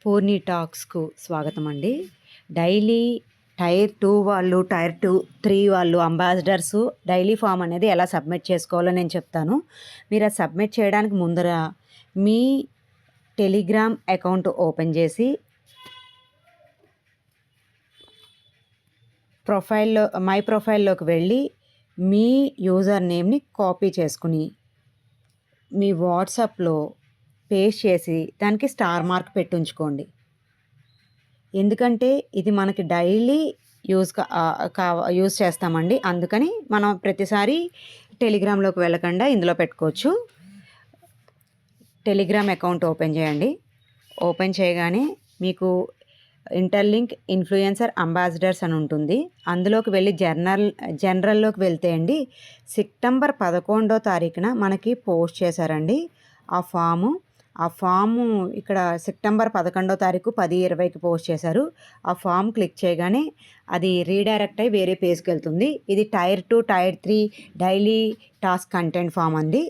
పూర్ణి టాక్స్కు స్వాగతం అండి. Daily tyre 2 వాళ్ళు, టైర్ 3 వాళ్ళు అంబాసిడర్స్ డైలీ ఫామ్ అనేది ఎలా సబ్మిట్ చేసుకోవాలో నేను చెప్తాను. మీరు అది సబ్మిట్ చేయడానికి ముందర మీ టెలిగ్రామ్ అకౌంట్ ఓపెన్ చేసి మై ప్రొఫైల్లోకి వెళ్ళి మీ యూజర్ నేమ్ని కాపీ చేసుకుని మీ వాట్సాప్లో పేస్ట్ చేసి దానికి స్టార్ మార్క్ పెట్టి ఉంచుకోండి. ఎందుకంటే ఇది మనకి డైలీ యూజ్ చేస్తామండి. అందుకని మనం ప్రతిసారి టెలిగ్రామ్లోకి వెళ్ళకుండా ఇందులో పెట్టుకోవచ్చు. టెలిగ్రామ్ అకౌంట్ ఓపెన్ చేయండి. ఓపెన్ చేయగానే మీకు ఇంటర్లింక్ ఇన్ఫ్లుయెన్సర్ అంబాసిడర్స్ అని ఉంటుంది. అందులోకి వెళ్ళి జనరల్లోకి వెళ్తే అండి సెప్టెంబర్ 11వ తారీఖున మనకి పోస్ట్ చేశారండి ఆ ఫాము ఇక్కడ సెప్టెంబర్ 11వ తారీఖు 10:20కి పోస్ట్ చేశారు. ఆ ఫామ్ క్లిక్ చేయగానే అది రీడైరెక్ట్ అయ్యి వేరే పేజ్కి వెళ్తుంది. ఇది tier 2, tier 3 daily task content form అండి.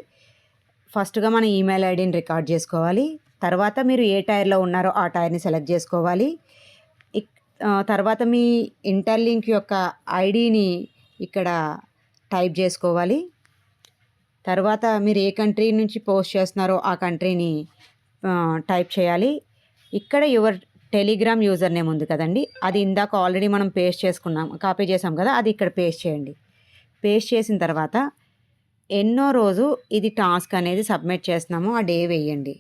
ఫస్ట్గా మన ఈమెయిల్ ఐడిని రికార్డ్ చేసుకోవాలి. తర్వాత మీరు ఏ టైర్లో ఉన్నారో ఆ టైర్ని సెలెక్ట్ చేసుకోవాలి. తర్వాత మీ ఇంటర్లింక్ యొక్క ఐడిని ఇక్కడ టైప్ చేసుకోవాలి. తర్వాత మీరు ఏ కంట్రీ నుంచి పోస్ట్ చేస్తున్నారో ఆ కంట్రీని టైప్ చేయాలి. ఇక్కడ యువర్ టెలిగ్రామ్ యూజర్ నేమ్ ఉంది కదండి, అది ఇందాక ఆల్రెడీ మనం కాపీ చేసాం కదా, అది ఇక్కడ పేస్ట్ చేయండి. పేస్ట్ చేసిన తర్వాత ఎన్నో రోజు ఇది టాస్క్ అనేది సబ్మిట్ చేస్తున్నామో ఆ డే వేయండి.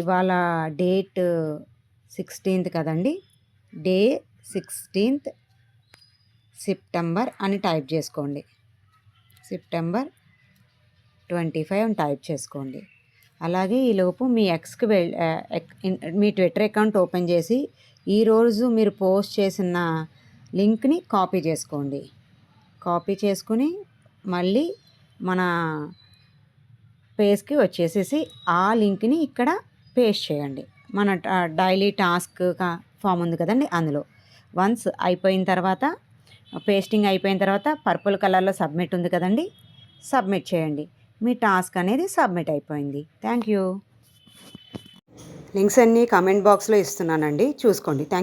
ఇవాళ డేట్ 16th కదండి, డే 16th సెప్టెంబర్ అని టైప్ చేసుకోండి. సెప్టెంబర్ 25 అని టైప్ చేసుకోండి. అలాగే ఈలోపు మీ మీ ట్విట్టర్ అకౌంట్ ఓపెన్ చేసి ఈరోజు మీరు పోస్ట్ చేసిన లింక్ని కాపీ చేసుకోండి. కాపీ చేసుకుని మళ్ళీ మన పేజ్కి వచ్చేసేసి ఆ లింక్ని ఇక్కడ పేస్ట్ చేయండి. మన డైలీ టాస్క్ ఫామ్ ఉంది కదండి, అందులో వన్స్ అయిపోయిన తర్వాత పేస్టింగ్ అయిపోయిన తర్వాత పర్పుల్ కలర్లో సబ్మిట్ ఉంది కదండి, సబ్మిట్ చేయండి. మీ టాస్క్ అనేది సబ్మిట్ అయిపోయింది. Thank you. లింక్స్ అన్నీ కామెంట్ బాక్స్లో ఇస్తున్నానండి, చూసుకోండి. Thank you.